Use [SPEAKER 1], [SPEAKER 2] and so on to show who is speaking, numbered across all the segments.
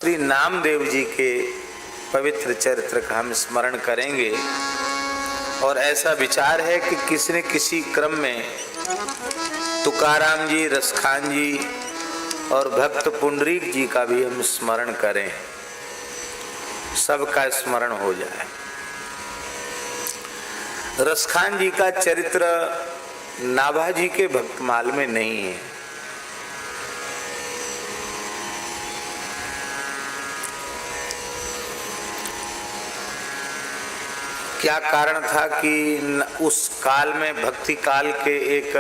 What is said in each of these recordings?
[SPEAKER 1] श्री नामदेव जी के पवित्र चरित्र का हम स्मरण करेंगे। और ऐसा विचार है कि किसी न किसी क्रम में तुकाराम जी, रसखान जी और भक्त पुंडरीक जी का भी हम स्मरण करें, सबका स्मरण हो जाए। रसखान जी का चरित्र नाभाजी के भक्तमाल में नहीं है। क्या कारण था कि उस काल में भक्ति काल के एक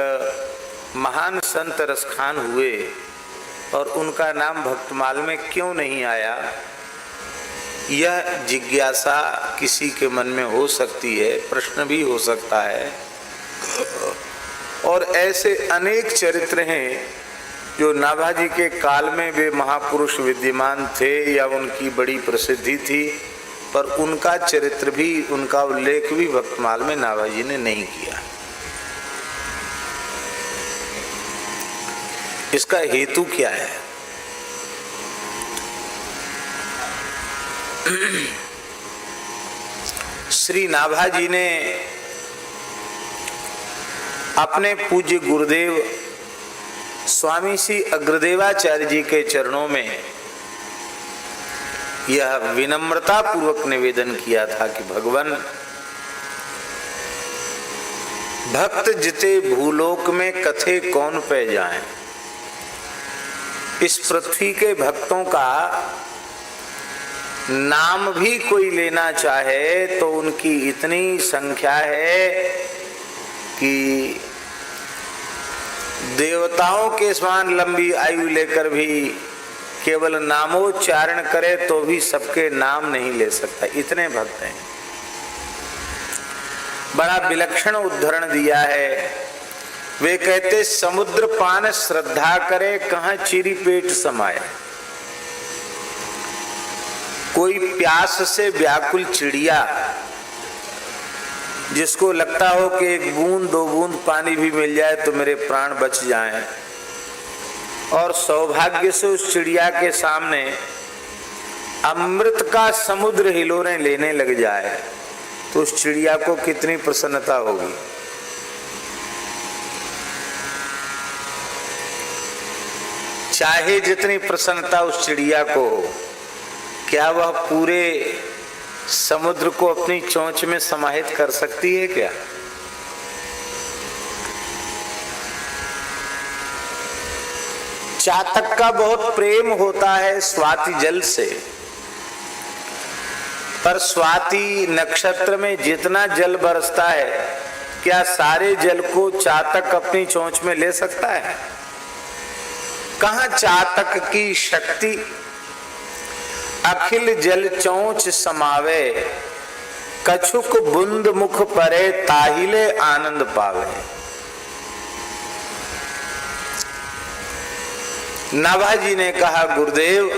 [SPEAKER 1] महान संत रसखान हुए और उनका नाम भक्तमाल में क्यों नहीं आया, यह जिज्ञासा किसी के मन में हो सकती है, प्रश्न भी हो सकता है। और ऐसे अनेक चरित्र हैं जो नाभाजी के काल में वे महापुरुष विद्यमान थे या उनकी बड़ी प्रसिद्धि थी, पर उनका चरित्र भी, उनका उल्लेख भी भक्तमाल में नाभाजी ने नहीं किया। इसका हेतु क्या है? श्री नाभाजी ने अपने पूज्य गुरुदेव स्वामी श्री अग्रदेवाचार्य जी के चरणों में यह विनम्रता पूर्वक निवेदन किया था कि भगवान, भक्त जिते भूलोक में कथे कौन पे जाएं। इस पृथ्वी के भक्तों का नाम भी कोई लेना चाहे तो उनकी इतनी संख्या है कि देवताओं के समान लंबी आयु लेकर भी केवल नामोच्चारण करे तो भी सबके नाम नहीं ले सकता, इतने भक्त हैं। बड़ा विलक्षण उद्धरण दिया है। वे कहते, समुद्र पान श्रद्धा करे कहाँ चिरी पेट समाये। कोई प्यास से व्याकुल चिड़िया जिसको लगता हो कि एक बूंद दो बूंद पानी भी मिल जाए तो मेरे प्राण बच जाएं, और सौभाग्य से उस चिड़िया के सामने अमृत का समुद्र हिलोरें लेने लग जाए तो उस चिड़िया को कितनी प्रसन्नता होगी। चाहे जितनी प्रसन्नता उस चिड़िया को हो, क्या वह पूरे समुद्र को अपनी चोंच में समाहित कर सकती है क्या? चातक का बहुत प्रेम होता है स्वाति जल से, पर स्वाति नक्षत्र में जितना जल बरसता है, क्या सारे जल को चातक अपनी चोंच में ले सकता है? कहाँ चातक की शक्ति अखिल जल चोंच समावे, कछुक बुंद मुख परे ताहिले आनंद पावे। नाभाजी ने कहा, गुरुदेव,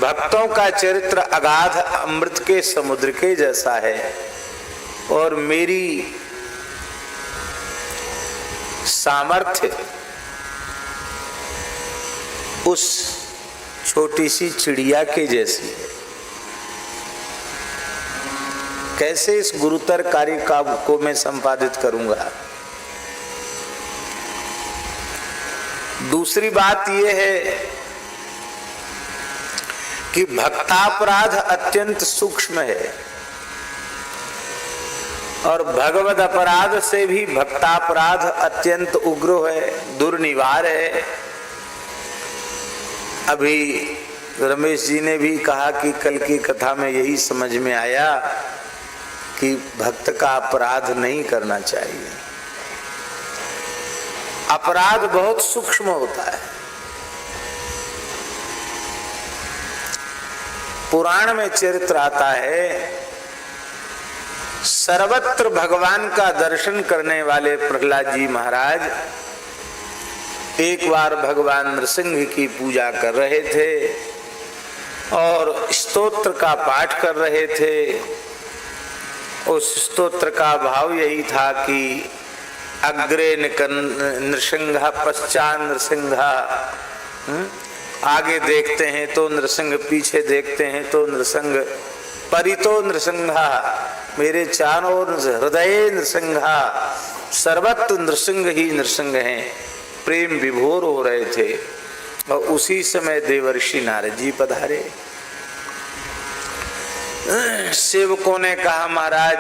[SPEAKER 1] भक्तों का चरित्र अगाध अमृत के समुद्र के जैसा है और मेरी सामर्थ्य उस छोटी सी चिड़िया के जैसी है। कैसे इस गुरुतर कार्य को मैं संपादित करूंगा? दूसरी बात यह है कि भक्तापराध अत्यंत सूक्ष्म है और भगवद अपराध से भी भक्तापराध अत्यंत उग्र है, दुर्निवार है। अभी रमेश जी ने भी कहा कि कल की कथा में यही समझ में आया कि भक्त का अपराध नहीं करना चाहिए। अपराध बहुत सूक्ष्म होता है। पुराण में चरित्र आता है, सर्वत्र भगवान का दर्शन करने वाले प्रहलाद जी महाराज एक बार भगवान नृसिंह की पूजा कर रहे थे और स्तोत्र का पाठ कर रहे थे। उस स्तोत्र का भाव यही था कि अग्रे नृसिंह पश्चात नृसिंह आगे देखते हैं तो नृसिंह, पीछे देखते हैं तो नृसिंह, परितो नृसिंहा, मेरे चारों हृदय नृसिंहा, सर्वत्र नृसिंह ही नृसिंह हैं। प्रेम विभोर हो रहे थे और उसी समय देवर्षि नारद जी पधारे। सेवकों ने कहा महाराज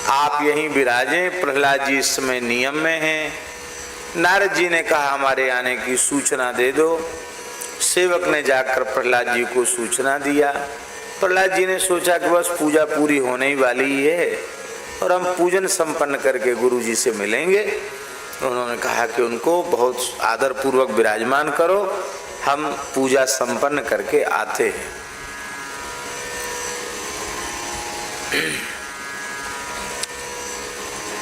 [SPEAKER 1] आप यहीं विराजें, प्रहलाद जी इस समय नियम में हैं। नारद जी ने कहा हमारे आने की सूचना दे दो। सेवक ने जाकर प्रहलाद जी को सूचना दिया। प्रहलाद जी ने सोचा कि बस पूजा पूरी होने ही वाली ही है और हम पूजन संपन्न करके गुरु जी से मिलेंगे। उन्होंने कहा कि उनको बहुत आदर पूर्वक विराजमान करो, हम पूजा संपन्न करके आते हैं।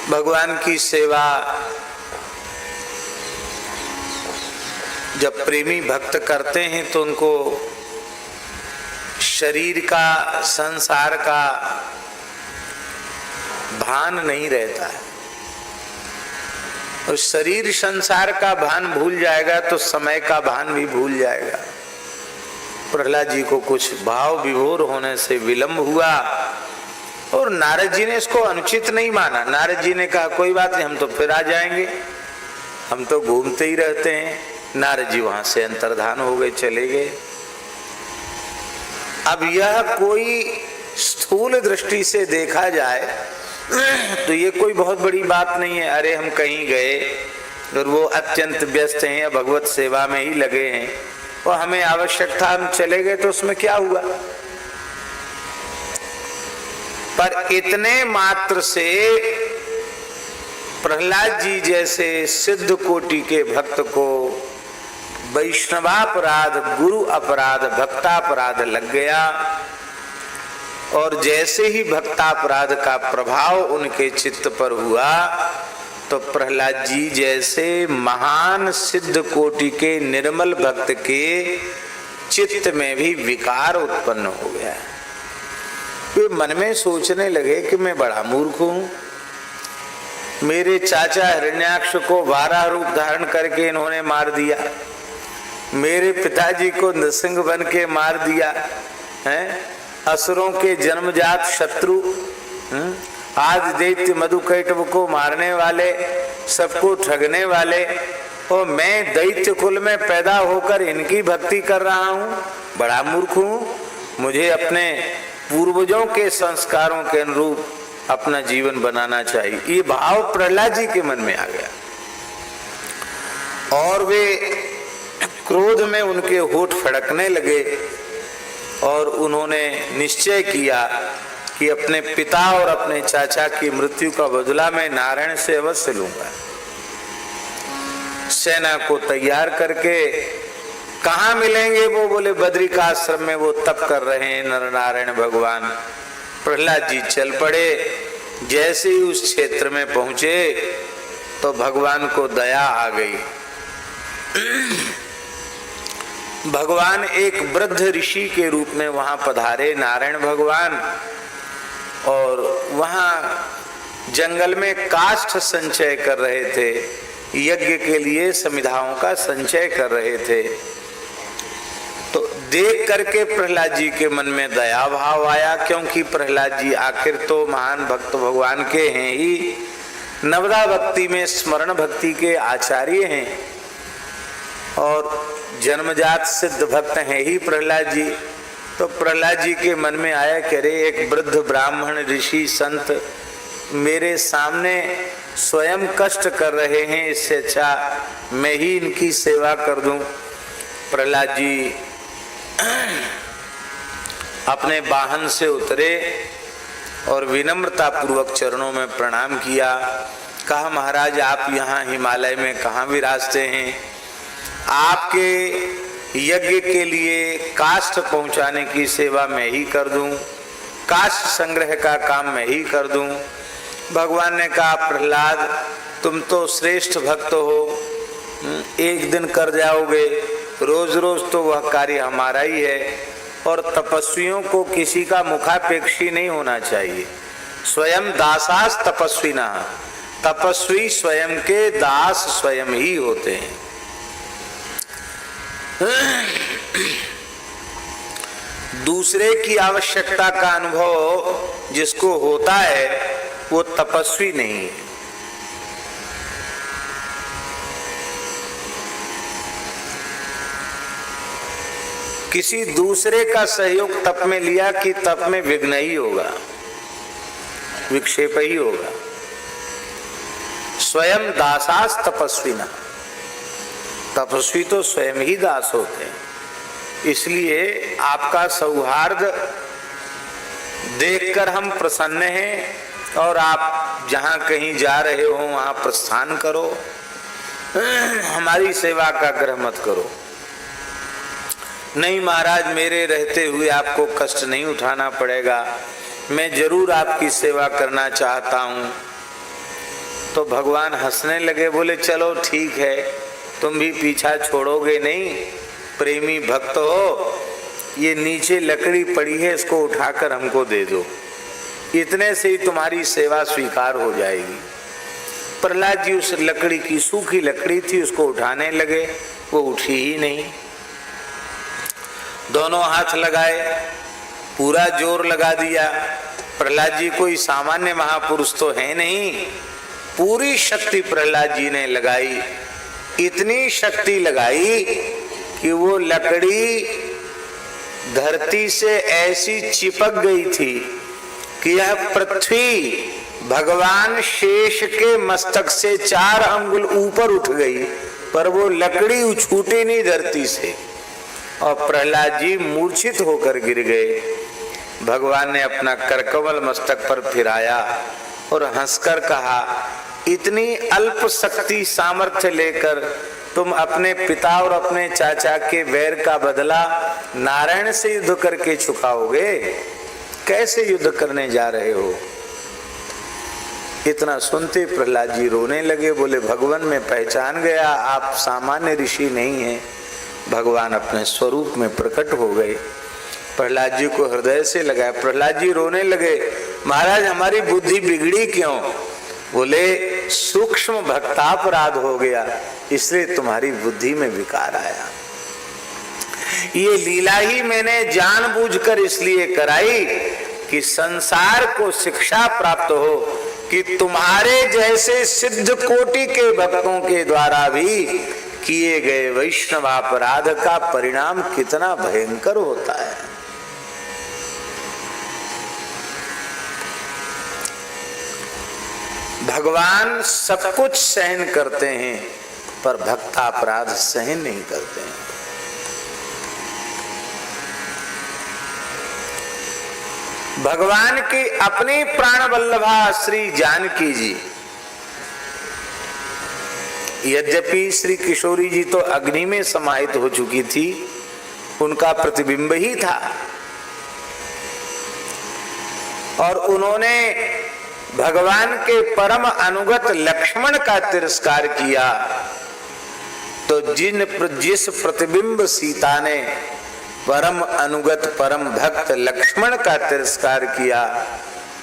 [SPEAKER 1] भगवान की सेवा जब प्रेमी भक्त करते हैं तो उनको शरीर का, संसार का भान नहीं रहता है। और शरीर संसार का भान भूल जाएगा तो समय का भान भी भूल जाएगा। प्रहलाद जी को कुछ भाव विभोर होने से विलंब हुआ और नारद जी ने इसको अनुचित नहीं माना। नारद जी ने कहा कोई बात नहीं, हम तो फिर आ जाएंगे, हम तो घूमते ही रहते हैं। नारद जी वहां से अंतर्धान हो गए, चले गए। अब यह कोई स्थूल दृष्टि से देखा जाए तो ये कोई बहुत बड़ी बात नहीं है। अरे हम कहीं गए और वो अत्यंत व्यस्त हैं या भगवत सेवा में ही लगे हैं और हमें आवश्यकता, हम चले गए तो उसमें क्या हुआ। पर इतने मात्र से प्रहलाद जी जैसे सिद्ध कोटि के भक्त को वैष्णवापराध, गुरु अपराध, भक्तापराध लग गया और जैसे ही भक्तापराध का प्रभाव उनके चित्त पर हुआ तो प्रहलाद जी जैसे महान सिद्ध कोटि के निर्मल भक्त के चित्त में भी विकार उत्पन्न हो गया। वे मन में सोचने लगे कि मैं बड़ा मूर्ख हूँ, मेरे चाचा हिरण्याक्ष को 12 रूप धारण करके इन्होंने मार दिया, मेरे पिताजी को नृसिंह बन के मार दिया है, असुरों के जन्मजात शत्रु, आज दैत्य मधुकैटभ को मारने वाले, सबको ठगने वाले, और मैं दैत्य कुल में पैदा होकर इनकी भक्ति कर रहा हूँ, बड़ा मूर्ख हूँ। मुझे अपने पूर्वजों के संस्कारों के अनुरूप अपना जीवन बनाना चाहिए। ये भाव प्रहलाद जी के मन में आ गया और वे क्रोध में उनके होठ फड़कने लगे और उन्होंने निश्चय किया कि अपने पिता और अपने चाचा की मृत्यु का बदला मैं नारायण से अवश्य लूंगा। सेना को तैयार करके कहाँ मिलेंगे वो, बोले बद्रिकाश्रम में वो तप कर रहे हैं नर नारायण भगवान। प्रहलाद जी चल पड़े। जैसे ही उस क्षेत्र में पहुंचे तो भगवान को दया आ गई। भगवान एक वृद्ध ऋषि के रूप में वहां पधारे नारायण भगवान, और वहां जंगल में काष्ठ संचय कर रहे थे, यज्ञ के लिए समिधाओं का संचय कर रहे थे। तो देख करके प्रहलाद जी के मन में दया भाव आया, क्योंकि प्रहलाद जी आखिर तो महान भक्त भगवान के हैं ही, नवदा भक्ति में स्मरण भक्ति के आचार्य हैं और जन्मजात सिद्ध भक्त हैं ही प्रहलाद जी। तो प्रहलाद जी के मन में आया कि अरे एक वृद्ध ब्राह्मण ऋषि संत मेरे सामने स्वयं कष्ट कर रहे हैं, इससे अच्छा मैं ही इनकी सेवा कर दूं। प्रहलाद जी अपने वाहन से उतरे और विनम्रता पूर्वक चरणों में प्रणाम किया। कहा महाराज आप यहाँ हिमालय में कहाँ विराजते हैं, आपके यज्ञ के लिए काष्ठ पहुँचाने की सेवा मैं ही कर दूं, काष्ठ संग्रह का काम मैं ही कर दूं। भगवान ने कहा प्रहलाद तुम तो श्रेष्ठ भक्त हो, एक दिन कर जाओगे, रोज रोज तो वह कार्य हमारा ही है। और तपस्वियों को किसी का मुखापेक्षी नहीं होना चाहिए। स्वयं दासास तपस्विना, तपस्वी स्वयं के दास स्वयं ही होते हैं। दूसरे की आवश्यकता का अनुभव जिसको होता है वो तपस्वी नहीं है। किसी दूसरे का सहयोग तप में लिया कि तप में विघ्न ही होगा, विक्षेप ही होगा। स्वयं दासास तपस्विना, तपस्वी तो स्वयं ही दास होते हैं। इसलिए आपका सौहार्द देखकर हम प्रसन्न हैं और आप जहां कहीं जा रहे हो वहां प्रस्थान करो, हमारी सेवा का ग्रह मत करो। नहीं महाराज, मेरे रहते हुए आपको कष्ट नहीं उठाना पड़ेगा, मैं जरूर आपकी सेवा करना चाहता हूं। तो भगवान हंसने लगे, बोले चलो ठीक है, तुम भी पीछा छोड़ोगे नहीं, प्रेमी भक्त हो, ये नीचे लकड़ी पड़ी है, इसको उठाकर हमको दे दो, इतने से ही तुम्हारी सेवा स्वीकार हो जाएगी। प्रहलाद जी उस लकड़ी की, सूखी लकड़ी थी, उसको उठाने लगे, वो उठी ही नहीं। दोनों हाथ लगाए, पूरा जोर लगा दिया। प्रहलाद जी कोई सामान्य महापुरुष तो है नहीं, पूरी शक्ति प्रहलाद जी ने लगाई। इतनी शक्ति लगाई कि वो लकड़ी धरती से ऐसी चिपक गई थी कि यह पृथ्वी भगवान शेष के मस्तक से 4 अंगुल ऊपर उठ गई, पर वो लकड़ी छूटी नहीं धरती से, और प्रहलाद जी मूर्छित होकर गिर गए। भगवान ने अपना करकमल मस्तक पर फिराया और हंसकर कहा, इतनी अल्प शक्ति सामर्थ्य लेकर तुम अपने पिता और अपने चाचा के वैर का बदला नारायण से युद्ध करके चुकाओगे? कैसे युद्ध करने जा रहे हो? इतना सुनते प्रहलाद जी रोने लगे, बोले भगवान मैं पहचान गया, आप सामान्य ऋषि नहीं हैं। भगवान अपने स्वरूप में प्रकट हो गए, प्रहलाद जी को हृदय से लगाया। प्रहलाद जी रोने लगे, महाराज हमारी बुद्धि बिगड़ी क्यों? बोले सूक्ष्म भक्तापराध हो गया, इसलिए तुम्हारी बुद्धि में विकार आया। ये लीला ही मैंने जानबूझकर इसलिए कराई कि संसार को शिक्षा प्राप्त हो कि तुम्हारे जैसे सिद्ध कोटि के भक्तों के द्वारा भी किए गए वैष्णवापराध का परिणाम कितना भयंकर होता है। भगवान सब कुछ सहन करते हैं पर भक्तापराध सहन नहीं करते हैं। भगवान की अपनी प्राण वल्लभा श्री जानकी जी, यद्यपि श्री किशोरी जी तो अग्नि में समाहित हो चुकी थी, उनका प्रतिबिंब ही था, और उन्होंने भगवान के परम अनुगत लक्ष्मण का तिरस्कार किया। तो जिस प्रतिबिंब सीता ने परम अनुगत परम भक्त लक्ष्मण का तिरस्कार किया,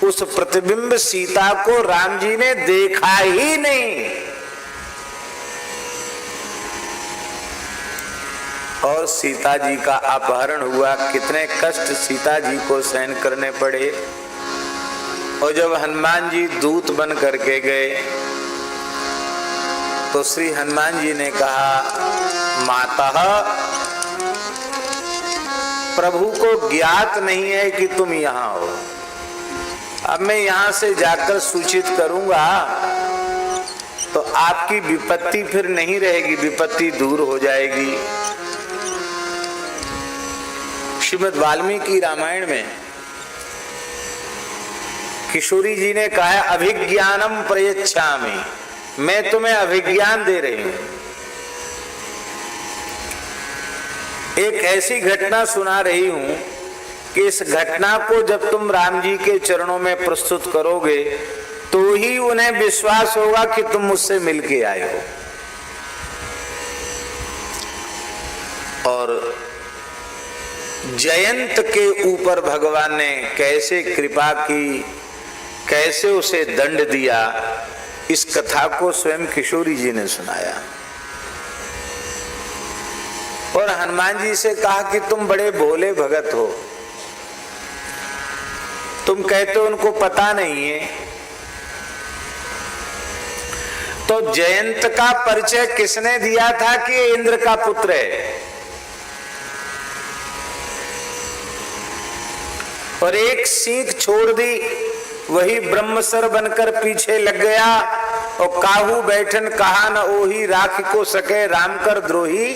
[SPEAKER 1] उस प्रतिबिंब सीता को राम जी ने देखा ही नहीं, और सीता जी का अपहरण हुआ। कितने कष्ट सीता जी को सहन करने पड़े। और जब हनुमान जी दूत बन करके गए तो श्री हनुमान जी ने कहा, माता प्रभु को ज्ञात नहीं है कि तुम यहाँ हो, अब मैं यहाँ से जाकर सूचित करूंगा तो आपकी विपत्ति फिर नहीं रहेगी, विपत्ति दूर हो जाएगी। श्रीमद् वाल्मीकि रामायण में किशोरी जी ने कहा, अभिज्ञानम प्रयच्छामि, मैं तुम्हें अभिज्ञान दे रही हूं। एक ऐसी घटना सुना रही हूं कि इस घटना को जब तुम राम जी के चरणों में प्रस्तुत करोगे तो ही उन्हें विश्वास होगा कि तुम मुझसे मिलके आए हो। और जयंत के ऊपर भगवान ने कैसे कृपा की, कैसे उसे दंड दिया, इस कथा को स्वयं किशोरी जी ने सुनाया। और हनुमान जी से कहा कि तुम बड़े भोले भगत हो, तुम कहते हो उनको पता नहीं है। तो जयंत का परिचय किसने दिया था कि इंद्र का पुत्र है? और एक सीख छोड़ दी, वही ब्रह्मसर बनकर पीछे लग गया। और काहू बैठन कहा न ओही, राख को सके राम कर द्रोही।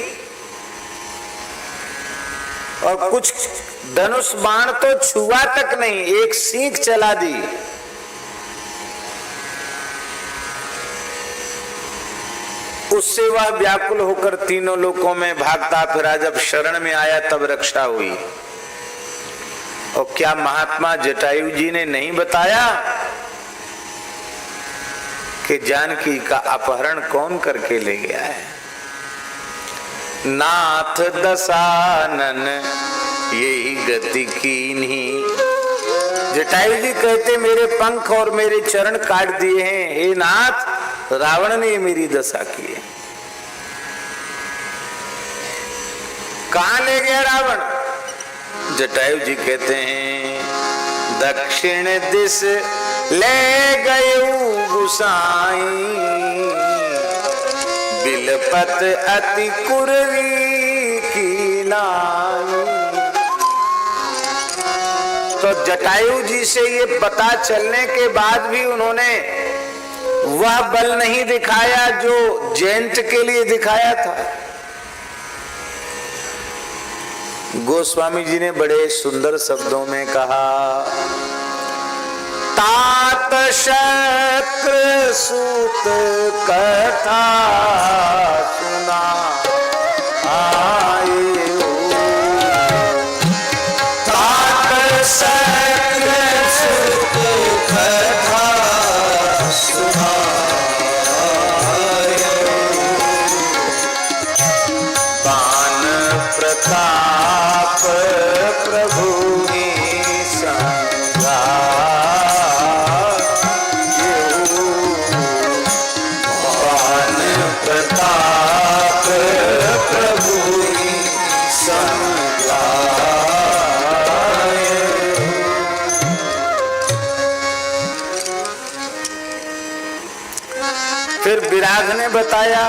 [SPEAKER 1] और कुछ धनुष बाण तो छुआ तक नहीं, एक सीख चला दी। उससे वह व्याकुल होकर तीनों लोकों में भागता फिरा, जब शरण में आया तब रक्षा हुई। और क्या महात्मा जटायु जी ने नहीं बताया कि जानकी का अपहरण कौन करके ले गया है? नाथ दशानन यही गति कीन्ही। जटायु जी कहते मेरे पंख और मेरे चरण काट दिए हैं, हे नाथ रावण ने मेरी दशा की है। कहां ले गया रावण? जटायु जी कहते हैं दक्षिण दिश ले गए गुसाई, बिलपत अति कुररी की नाई। तो जटायु जी से ये पता चलने के बाद भी उन्होंने वह बल नहीं दिखाया जो जयंत के लिए दिखाया था। गोस्वामी जी ने बड़े सुंदर शब्दों में कहा, तात शक्र सूत कथा सुना आए हो, तात शक्र सूत कथा सुना आए हो, बान प्रताप प्रभु संगा प्रताप प्रभु संगा। फिर विराग ने बताया,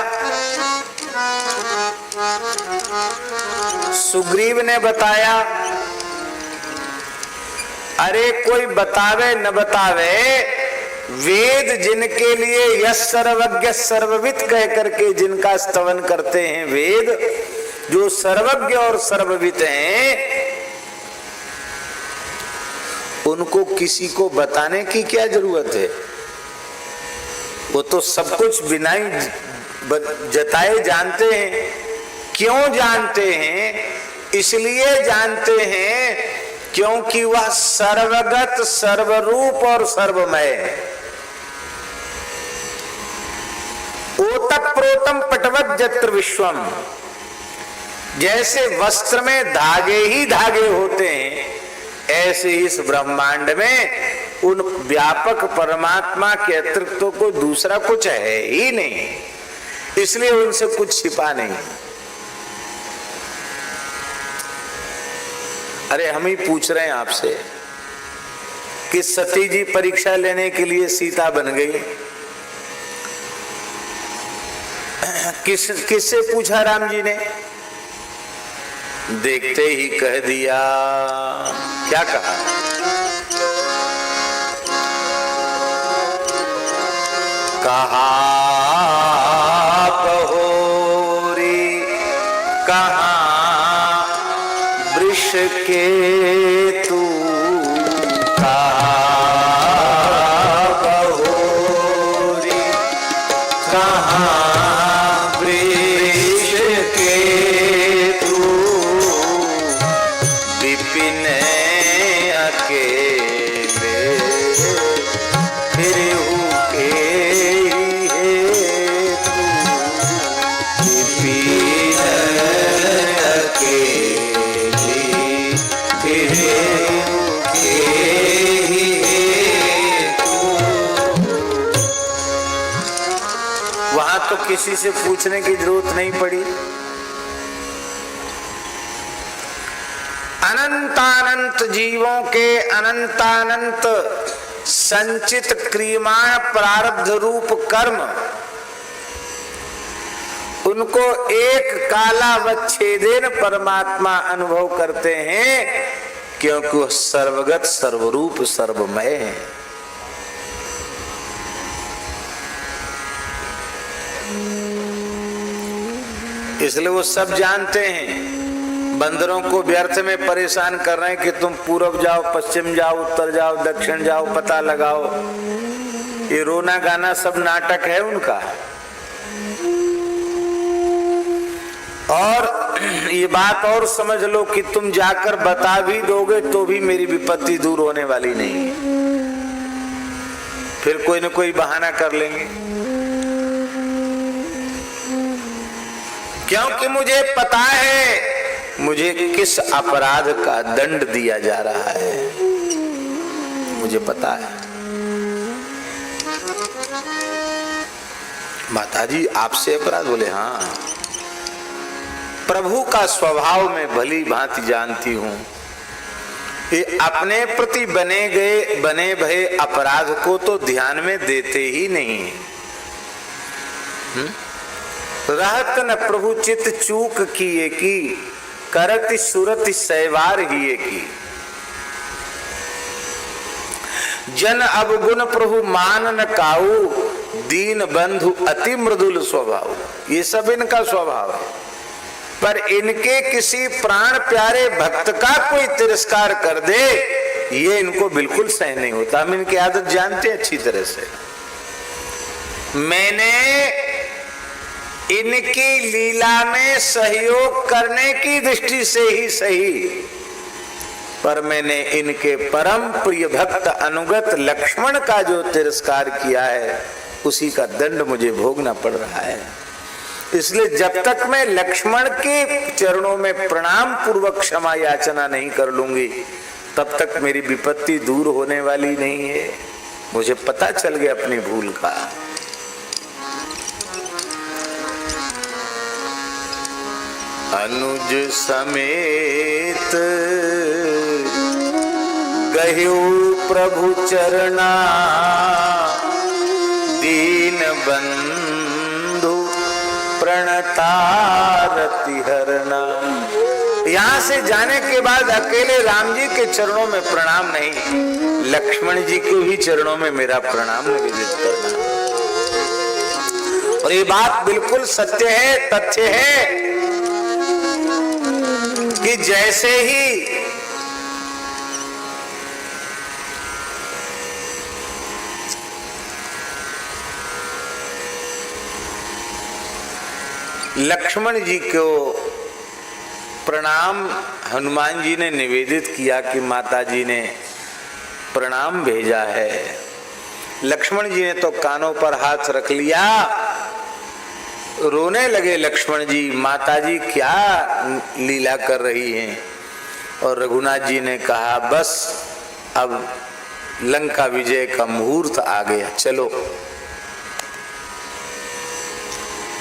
[SPEAKER 1] सुग्रीव ने बताया। अरे कोई बतावे न बतावे, वेद जिनके लिए यश सर्वज्ञ सर्वविद कह करके जिनका स्तवन करते हैं, वेद जो सर्वज्ञ और सर्वविद हैं, उनको किसी को बताने की क्या जरूरत है? वो तो सब कुछ बिना ही जताए जानते हैं। क्यों जानते हैं? इसलिए जानते हैं क्योंकि वह सर्वगत सर्वरूप और सर्वमय है। ओतः प्रोतम पटवत जत्र विश्वम, जैसे वस्त्र में धागे ही धागे होते हैं, ऐसे इस ब्रह्मांड में उन व्यापक परमात्मा के अतिरिक्त तो कोई दूसरा कुछ है ही नहीं, इसलिए उनसे कुछ छिपा नहीं। अरे हम ही पूछ रहे हैं आपसे कि सती जी परीक्षा लेने के लिए सीता बन गई, किससे पूछा राम जी ने? देखते ही कह दिया। क्या कहा? कहा बहोरी कहाँ वृष के तू, कहा बहोरी कहाँ वृष के तू, विपिन अकेले फिर किसी से पूछने की जरूरत नहीं पड़ी। अनंतानंत जीवों के अनंतानंत संचित क्रियमाण प्रारब्ध रूप कर्म, उनको एक कालावच्छेदेन परमात्मा अनुभव करते हैं, क्योंकि वो सर्वगत सर्वरूप सर्वमय है। इसलिए वो सब जानते हैं। बंदरों को व्यर्थ में परेशान कर रहे हैं कि तुम पूरब जाओ, पश्चिम जाओ, उत्तर जाओ, दक्षिण जाओ, पता लगाओ। ये रोना गाना सब नाटक है उनका। और ये बात और समझ लो कि तुम जाकर बता भी दोगे तो भी मेरी विपत्ति दूर होने वाली नहीं है। फिर कोई न कोई बहाना कर लेंगे, क्योंकि मुझे पता है मुझे किस अपराध का दंड दिया जा रहा है, मुझे पता है। माताजी आपसे अपराध? बोले हाँ, प्रभु का स्वभाव मैं भली भांति जानती हूं। ये अपने प्रति बने भये अपराध को तो ध्यान में देते ही नहीं। रहत न प्रभु चित चूक किए की, करति सुरति सैवार हिए की। जन अवगुण प्रभु मान न काऊ, दीन बंधु अति मृदुल स्वभाव। ये सब इनका स्वभाव है। पर इनके किसी प्राण प्यारे भक्त का कोई तिरस्कार कर दे, ये इनको बिल्कुल सहन नहीं होता। हम इनकी आदत जानते हैं अच्छी तरह से। मैंने इनकी लीला में सहयोग करने की दृष्टि से ही सही, पर मैंने इनके परम प्रिय भक्त अनुगत लक्ष्मण का जो तिरस्कार किया है, उसी का दंड मुझे भोगना पड़ रहा है। इसलिए जब तक मैं लक्ष्मण के चरणों में प्रणाम पूर्वक क्षमा याचना नहीं कर लूंगी, तब तक मेरी विपत्ति दूर होने वाली नहीं है। मुझे पता चल गया अपनी भूल का। अनुज समेत गह्यो प्रभु चरना, दीन बंधु प्रणतारति हरना। यहाँ से जाने के बाद अकेले राम जी के चरणों में प्रणाम नहीं, लक्ष्मण जी के भी चरणों में मेरा प्रणाम निवेदित करना। और ये बात बिल्कुल सत्य है, तथ्य है कि जैसे ही लक्ष्मण जी को प्रणाम हनुमान जी ने निवेदित किया कि माता जी ने प्रणाम भेजा है, लक्ष्मण जी ने तो कानों पर हाथ रख लिया, रोने लगे लक्ष्मण जी। माता जी क्या लीला कर रही हैं? और रघुनाथ जी ने कहा बस अब लंका विजय का मुहूर्त आ गया, चलो।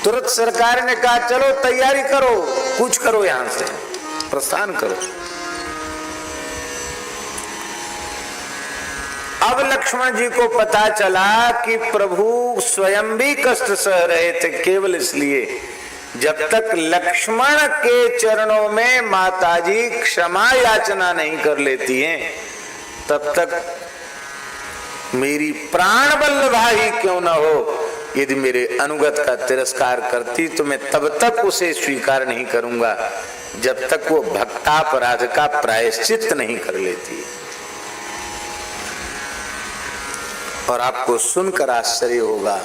[SPEAKER 1] तुरंत सरकार ने कहा चलो तैयारी करो, कूच करो, यहां से प्रस्थान करो। अब लक्ष्मण जी को पता चला कि प्रभु स्वयं भी कष्ट सह रहे थे, केवल इसलिए जब तक लक्ष्मण के चरणों में माताजी क्षमा याचना नहीं कर लेती हैं, तब तक मेरी प्राण वल्लभा ही क्यों न हो, यदि मेरे अनुगत का तिरस्कार करती तो मैं तब तक उसे स्वीकार नहीं करूंगा जब तक वो भक्तापराध का प्रायश्चित नहीं कर लेती। और आपको सुनकर आश्चर्य होगा,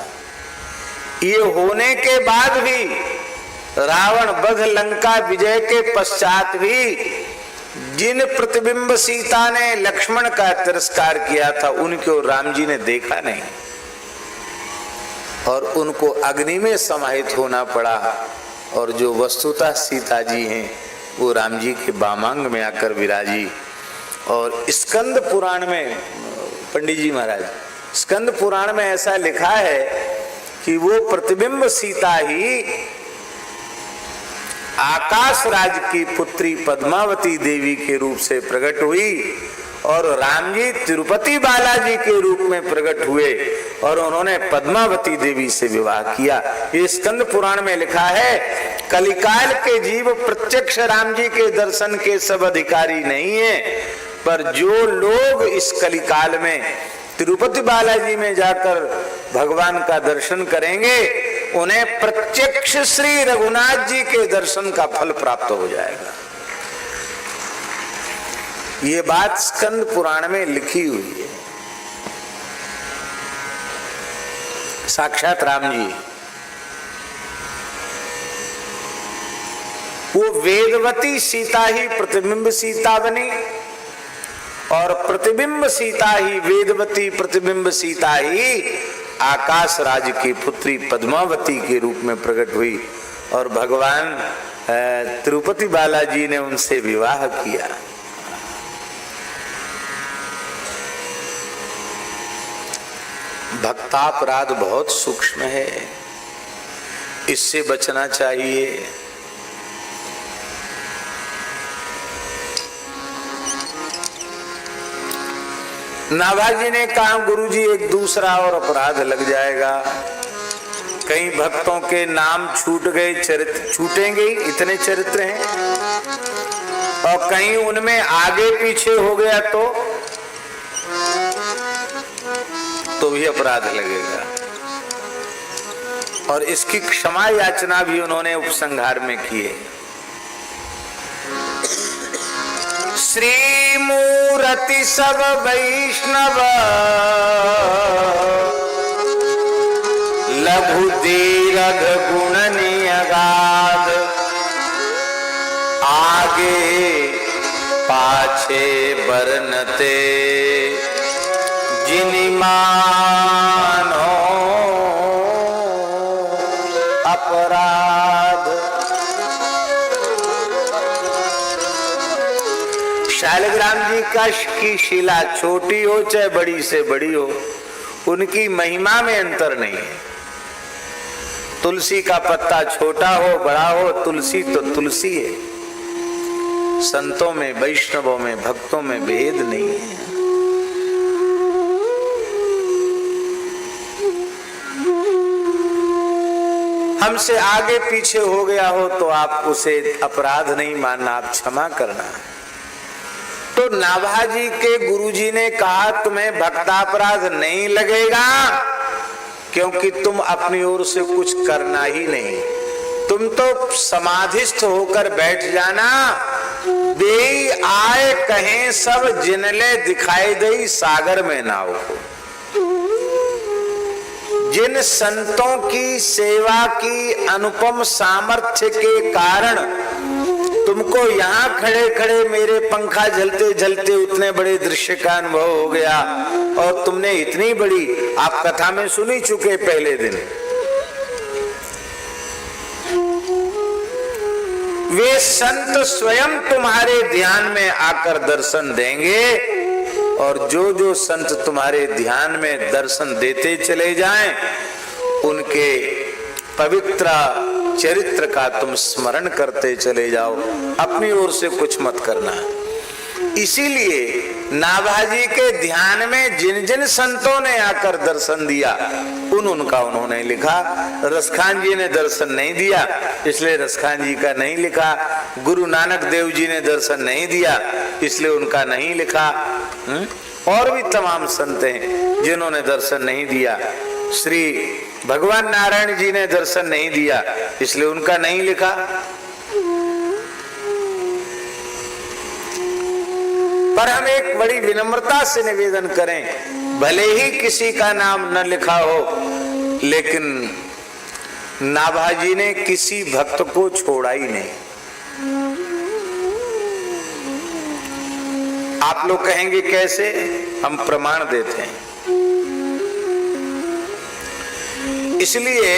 [SPEAKER 1] ये होने के बाद भी, रावण वध लंका विजय के पश्चात भी, जिन प्रतिबिंब सीता ने लक्ष्मण का तिरस्कार किया था उनको राम जी ने देखा नहीं, और उनको अग्नि में समाहित होना पड़ा। और जो वस्तुतः सीता जी हैं वो राम जी के वामांग में आकर विराजी। और स्कंद पुराण में, पंडित जी महाराज, स्कंद पुराण में ऐसा लिखा है कि वो प्रतिबिंब सीता ही आकाश राज की पुत्री पद्मावती देवी के रूप से प्रकट हुई और राम जी तिरुपति बालाजी के रूप में प्रकट हुए और उन्होंने पद्मावती देवी से विवाह किया। ये स्कंद पुराण में लिखा है। कलिकाल के जीव प्रत्यक्ष राम जी के दर्शन के सब अधिकारी नहीं है, पर जो लोग इस कलिकाल में तिरुपति बालाजी में जाकर भगवान का दर्शन करेंगे उन्हें प्रत्यक्ष श्री रघुनाथ जी के दर्शन का फल प्राप्त हो जाएगा। ये बात स्कंद पुराण में लिखी हुई है। साक्षात राम जी वो वेदवती सीता ही प्रतिबिंब सीता बनी और प्रतिबिंब सीता ही वेदवती प्रतिबिंब सीता ही आकाश राज की पुत्री पद्मावती के रूप में प्रकट हुई और भगवान तिरुपति बालाजी ने उनसे विवाह किया। भक्तापराध बहुत सूक्ष्म है, इससे बचना चाहिए। नाभाजी ने कहा गुरुजी एक दूसरा और अपराध लग जाएगा, कई भक्तों के नाम छूट गए, चरित्र छूटेंगे, इतने चरित्र हैं, और कहीं उनमें आगे पीछे हो गया तो भी अपराध लगेगा। और इसकी क्षमा याचना भी उन्होंने उपसंहार में किए। श्री मूर्ति सब वैष्णव लघु दीर्घ गुण नियगाध, आगे पाछे बरनते जिनि मानो अपराध। शालिग्राम जी की शिला छोटी हो चाहे बड़ी से बड़ी हो, उनकी महिमा में अंतर नहीं है। तुलसी का पत्ता छोटा हो बड़ा हो, तुलसी तो तुलसी है। संतों में, वैष्णवों में, भक्तों में भेद नहीं है। हमसे आगे पीछे हो गया हो तो आप उसे अपराध नहीं मानना, आप क्षमा करना। तो नाभाजी के गुरुजी ने कहा तुम्हें भक्तापराध नहीं लगेगा क्योंकि तुम अपनी ओर से कुछ करना ही नहीं, तुम तो समाधिस्थ होकर बैठ जाना। देई आए कहें सब जिनले दिखाई दई सागर में नाव को। जिन संतों की सेवा की अनुपम सामर्थ्य के कारण तुमको यहाँ खड़े खड़े मेरे पंखा झलते झलते उतने बड़े दृश्य का अनुभव हो गया, और तुमने इतनी बड़ी, आप कथा में सुनी चुके पहले दिन, वे संत स्वयं तुम्हारे ध्यान में आकर दर्शन देंगे, और जो जो संत तुम्हारे ध्यान में दर्शन देते चले जाएं, उनके पवित्र चरित्र का तुम स्मरण करते चले जाओ, अपनी ओर से कुछ मत करना। इसीलिए नाभाजी के ध्यान में जिन जिन संतों ने आकर दर्शन दिया उनका उन्होंने लिखा। रसखान जी ने दर्शन नहीं दिया इसलिए रसखान जी का नहीं लिखा। गुरु नानक देव जी ने दर्शन नहीं दिया इसलिए उनका नहीं लिखा। और भी तमाम संत हैं जिन्होंने दर्शन नहीं दिया। श्री भगवान नारायण जी ने दर्शन नहीं दिया इसलिए उनका नहीं लिखा। पर हम एक बड़ी विनम्रता से निवेदन करें, भले ही किसी का नाम न लिखा हो, लेकिन नाभाजी ने किसी भक्त को छोड़ा ही नहीं। आप लोग कहेंगे कैसे? हम प्रमाण देते हैं। इसलिए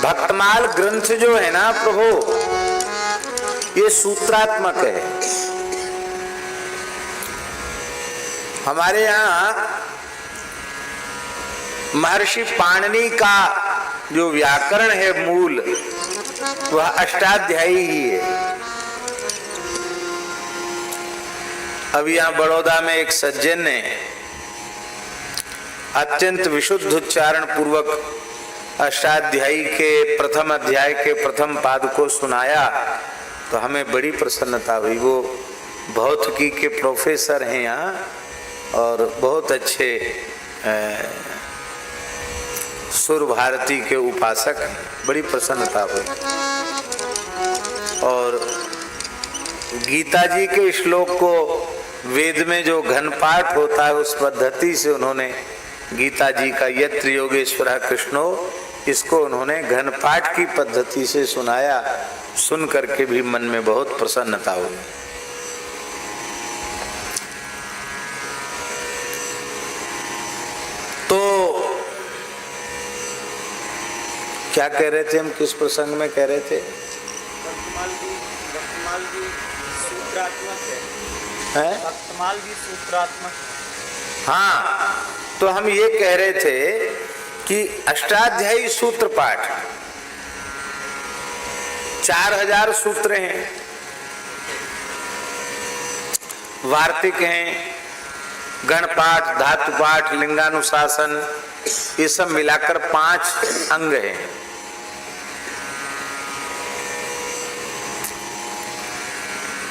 [SPEAKER 1] भक्तमाल ग्रंथ जो है ना प्रभु, ये सूत्रात्मक है। हमारे यहाँ महर्षि पाणिनि का जो व्याकरण है मूल, वह अष्टाध्यायी ही है। अभी यहाँ बड़ौदा में एक सज्जन ने अत्यंत विशुद्ध उच्चारण पूर्वक अष्टाध्यायी के प्रथम अध्याय के प्रथम पाद को सुनाया तो हमें बड़ी प्रसन्नता हुई। वो भौतिकी के प्रोफेसर हैं यहाँ और बहुत अच्छे सुर भारती के उपासक हैं। बड़ी प्रसन्नता हुई। और गीता जी के श्लोक को वेद में जो घनपाठ होता है उस पद्धति से उन्होंने गीता जी का यत्र योगेश्वरः कृष्णो, इसको उन्होंने घनपाठ की पद्धति से सुनाया। सुन करके भी मन में बहुत प्रसन्नता हुई। तो क्या कह रहे थे हम, किस प्रसंग में कह रहे थे?
[SPEAKER 2] भक्तमाल भी सूत्रात्मक
[SPEAKER 1] है।
[SPEAKER 2] भक्तमाल भी सूत्रात्मक।
[SPEAKER 1] हाँ, तो हम ये कह रहे थे कि अष्टाध्यायी सूत्र पाठ 4000 सूत्र हैं, वार्तिक हैं, गणपाठ, धातुपाठ, लिंगानुशासन, ये सब मिलाकर 5 अंग हैं।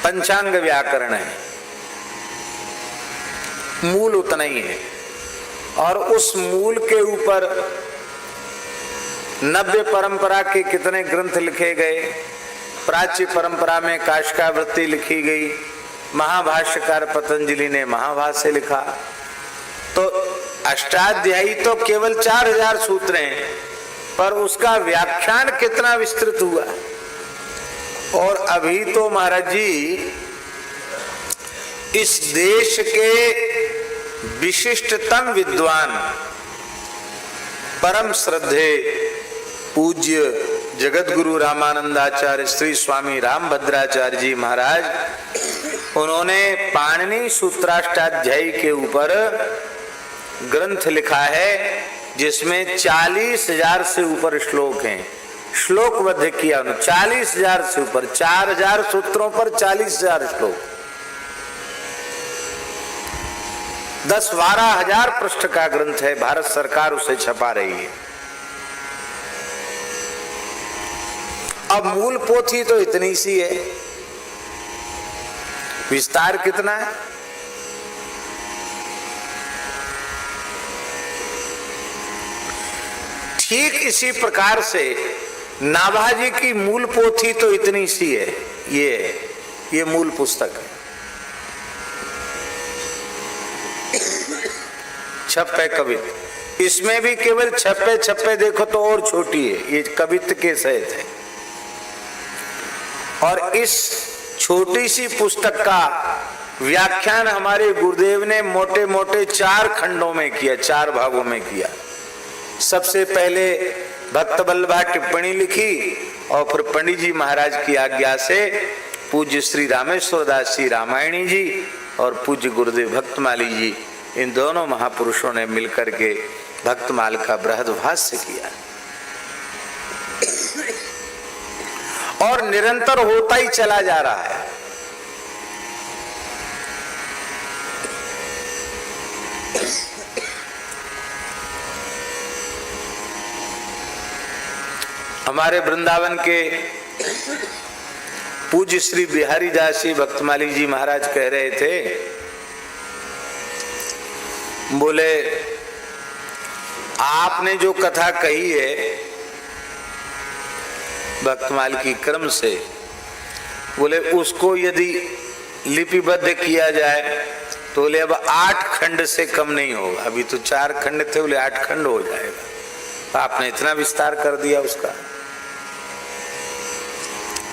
[SPEAKER 1] पंचांग व्याकरण है, मूल उतना ही है। और उस मूल के ऊपर नव्य परंपरा के कितने ग्रंथ लिखे गए। प्राच्य परंपरा में काशिकावृत्ति लिखी गई, महाभाष्यकार पतंजलि ने महाभाष्य लिखा। तो अष्टाध्यायी तो केवल 4000 सूत्र हैं, पर उसका व्याख्यान कितना विस्तृत हुआ। और अभी तो महाराज जी इस देश के विशिष्टतम विद्वान, परम श्रद्धे पूज्य जगत गुरु रामानंदाचार्य श्री स्वामी रामभद्राचार्य जी महाराज, उन्होंने पाणिनि सूत्राष्टाध्यायी के ऊपर ग्रंथ लिखा है जिसमें 40,000 से ऊपर श्लोक हैं। श्लोकबद्ध किया उन्होंने 40,000 से ऊपर, 4000 सूत्रों पर 40,000 श्लोक, 10-12 हजार पृष्ठ का ग्रंथ है। भारत सरकार उसे छपा रही है। अब मूल पोथी तो इतनी सी है, विस्तार कितना है। ठीक इसी प्रकार से नाभाजी की मूल पोथी तो इतनी सी है। ये मूल पुस्तक है। छप्पे कवित्त, इसमें भी केवल छप्पे देखो तो और छोटी है, ये कवित्त के सहित है। और इस छोटी सी पुस्तक का व्याख्यान हमारे गुरुदेव ने मोटे मोटे 4 खंडों में किया, 4 भागों में किया। सबसे पहले भक्त वल्लभा टिप्पणी लिखी और फिर पंडित जी महाराज की आज्ञा से पूज्य श्री रामेश्वर दास जी रामायणी जी और पूज्य गुरुदेव भक्तमाली जी, इन दोनों महापुरुषों ने मिलकर के भक्तमाल का बृहद भाष्य किया। और निरंतर होता ही चला जा रहा है। हमारे वृंदावन के पूज्य श्री बिहारी दास जी भक्तमाली जी महाराज कह रहे थे, बोले आपने जो कथा कही है भक्तमाल की क्रम से, बोले उसको यदि लिपिबद्ध किया जाए तो बोले अब 8 खंड से कम नहीं होगा। अभी तो 4 खंड थे, बोले 8 खंड हो जाएगा। तो आपने इतना विस्तार कर दिया उसका,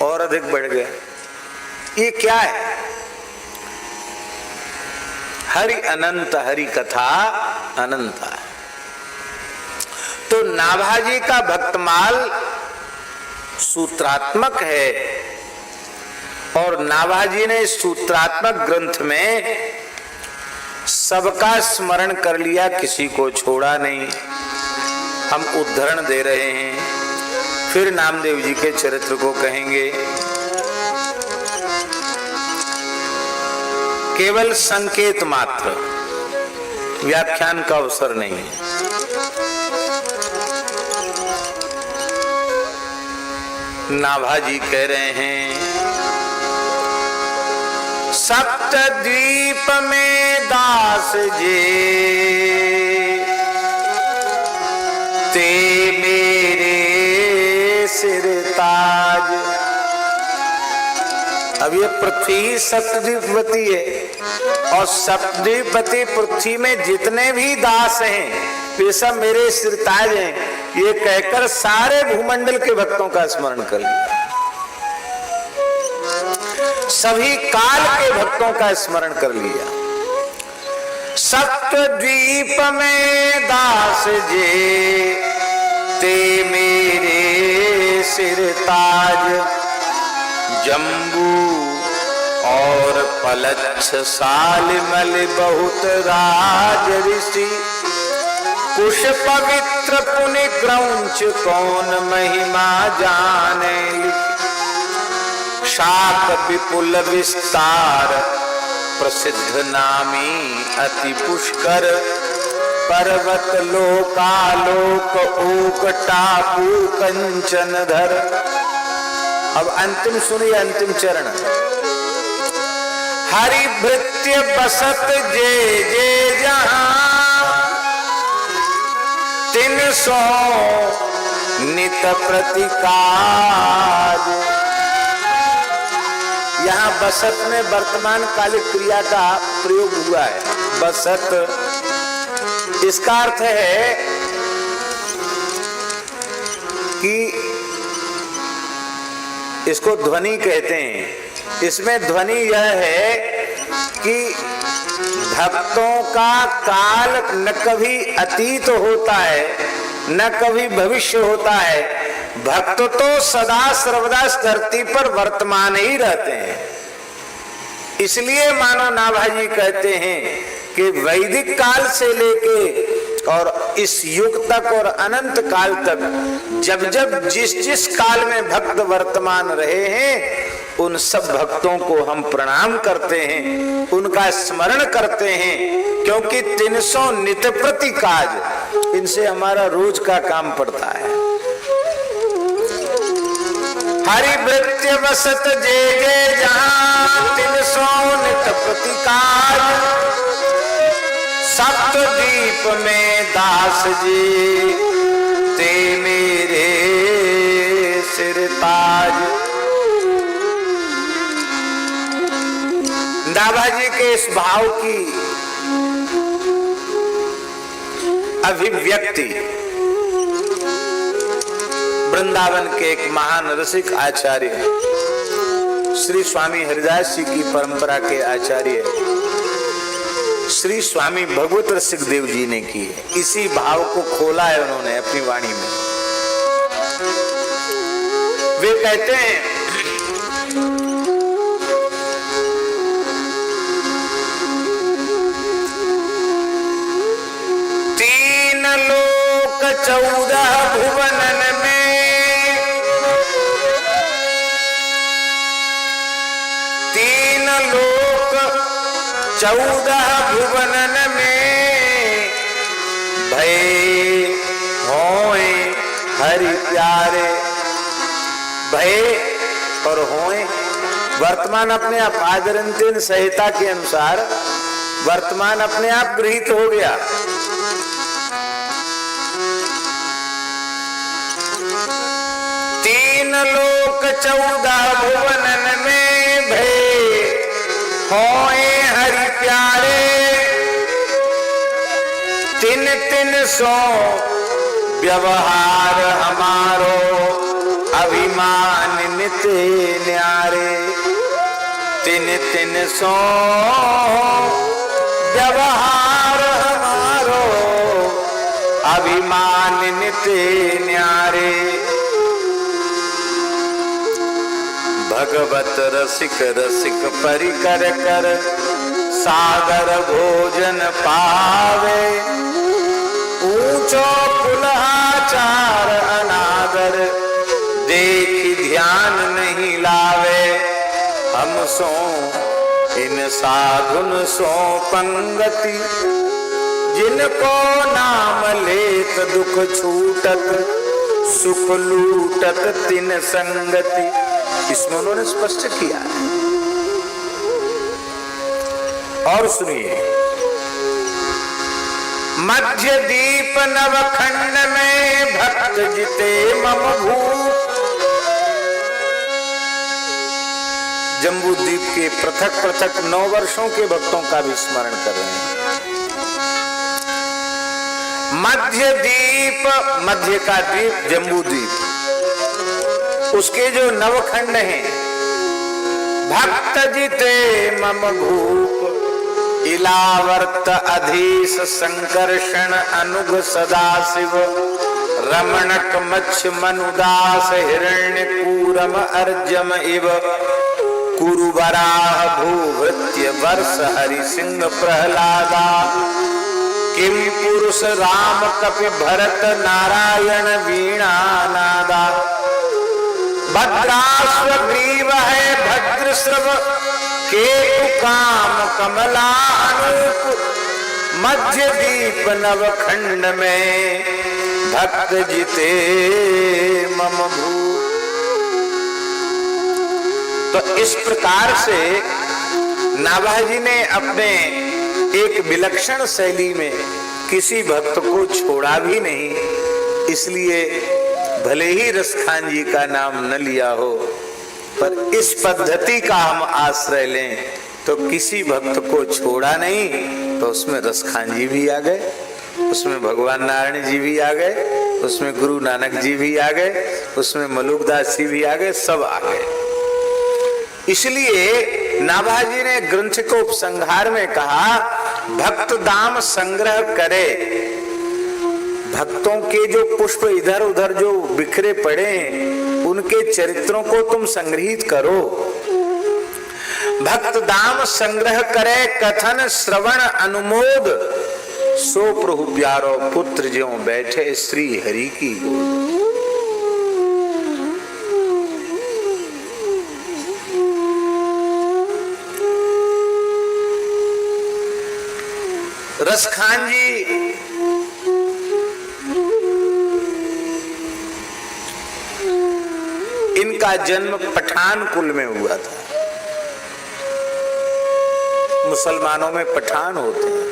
[SPEAKER 1] और अधिक बढ़ गया। ये क्या है? हरि अनंत, हरि कथा अनंत है। तो नाभाजी का भक्तमाल सूत्रात्मक है और नाभाजी ने सूत्रात्मक ग्रंथ में सबका स्मरण कर लिया, किसी को छोड़ा नहीं। हम उद्धरण दे रहे हैं, फिर नामदेव जी के चरित्र को कहेंगे। केवल संकेत मात्र, व्याख्यान का अवसर नहीं है। नाभाजी कह रहे हैं, सप्तद्वीप में दास जे ते मेरे सिर ताज। अब ये पृथ्वी सप्तद्वीपवती है और सप्तद्वीपवती पृथ्वी में जितने भी दास हैं वे सब मेरे सिरताज हैं, ये कहकर सारे भूमंडल के भक्तों का स्मरण कर लिया, सभी काल के भक्तों का स्मरण कर लिया। सप्तद्वीप में दास जे ते मेरे सिर ताज। जम्बू और पलच्छ सालिमल बहुत राज ऋषि, कुश पवित्र पुनि क्रौंच कौन महिमा जाने। शाक विपुल विस्तार प्रसिद्ध नामी अति पुष्कर, पर्वत लोकालोक ओक टापू कंचन धर। अब अंतिम सुनिए, अंतिम चरण। हरि भृत्य बसत जे जे जहां, 300 नित प्रतिकाज। यहाँ बसत में वर्तमान कालिक क्रिया का प्रयोग हुआ है। बसत, इसका अर्थ है कि इसको ध्वनि कहते हैं। इसमें ध्वनि यह है कि भक्तों का काल न कभी अतीत होता है न कभी भविष्य होता है। भक्त तो सदा सर्वदा इस धरती पर वर्तमान ही रहते हैं। इसलिए मानो नाभाजी कहते हैं कि वैदिक काल से लेके और इस युग तक और अनंत काल तक जब जब जिस जिस काल में भक्त वर्तमान रहे हैं उन सब भक्तों को हम प्रणाम करते हैं, उनका स्मरण करते हैं, क्योंकि 300 नित प्रति काज, इनसे हमारा रोज का काम पड़ता है। हरि भृत्य बसत जे जे जहां, 300 नित प्रति काज। सप्तद्वीप में दास जी ते मेरे सिर ताज। नाभाजी के इस भाव की अभिव्यक्ति वृंदावन के एक महान रसिक आचार्य श्री स्वामी हरिदास जी की परंपरा के आचार्य श्री स्वामी भगवत रसिक देव जी ने की है। इसी भाव को खोला है उन्होंने अपनी वाणी में। वे कहते हैं, तीन लोक 14 भुवनन में, तीन लोक 14 भुवनन में भय होए हरि प्यारे। भय और होए, वर्तमान अपने आप आदरंतीन संहिता के अनुसार वर्तमान अपने आप गृहीत हो गया। तीन लोक 14 भुवनन में भय होए हरि प्यारे। 300 व्यवहार हमारो अभिमान नित न्यारे। 300 व्यवहार हमारो अभिमान नित न्यारे। भगवत रसिक रसिक परिकर कर सागर भोजन पावे। ऊंचो कुल्हाचार अनादर ध्यान नहीं लावे, हम सो इन साधुन सो पंगति, जिनको नाम लेत दुख छूटत, सुख लूटत तिन संगति। इसमें उन्होंने स्पष्ट किया है। और सुनिए, मध्य दीप नवखंड में भक्त जिते मम भूप। जम्बूद्वीप के पृथक पृथक 9 वर्षों के भक्तों का भी स्मरण कर रहे हैं। मध्य द्वीप, मध्य का द्वीप जम्बूद्वीप, उसके जो नवखंड हैं, भक्त जिते मम भूप, इलावर्त अधीश संकर्षण अनुग सदाशिव, रमणक मच्छ मनुदास हिरण्य कूरम अर्जम इव, कुरुबराह भूभृत्य वर्ष हरि सिंह प्रहलादा, किम पुरुष राम कपि भरत नारायण वीणा नादा, भद्राश्व ग्रीव है भद्रश्रव, केतु काम कमला अनूप, मध्य दीप नवखंड में भक्त जिते मम भू। तो इस प्रकार से नाभाजी ने अपने एक विलक्षण शैली में किसी भक्त को छोड़ा भी नहीं। इसलिए भले ही रसखान जी का नाम न लिया हो, पर इस पद्धति का हम आश्रय लें तो किसी भक्त को छोड़ा नहीं। तो उसमें रसखान जी भी आ गए, उसमें भगवान नारायण जी भी आ गए, उसमें गुरु नानक जी भी आ गए, उसमें मलुकदास जी भी आ गए, सब आ गए। इसलिए नाभाजी ने ग्रंथ को उपसंहार में कहा, भक्त दाम संग्रह करे। भक्तों के जो पुष्प इधर उधर जो बिखरे पड़े, उनके चरित्रों को तुम संग्रहित करो। भक्त दाम संग्रह करे, कथन श्रवण अनुमोद, सो प्रभु प्यारो पुत्र ज्यों बैठे श्री हरि की गोद। रसखान जी इनका जन्म पठान कुल में हुआ था। मुसलमानों में पठान होते हैं।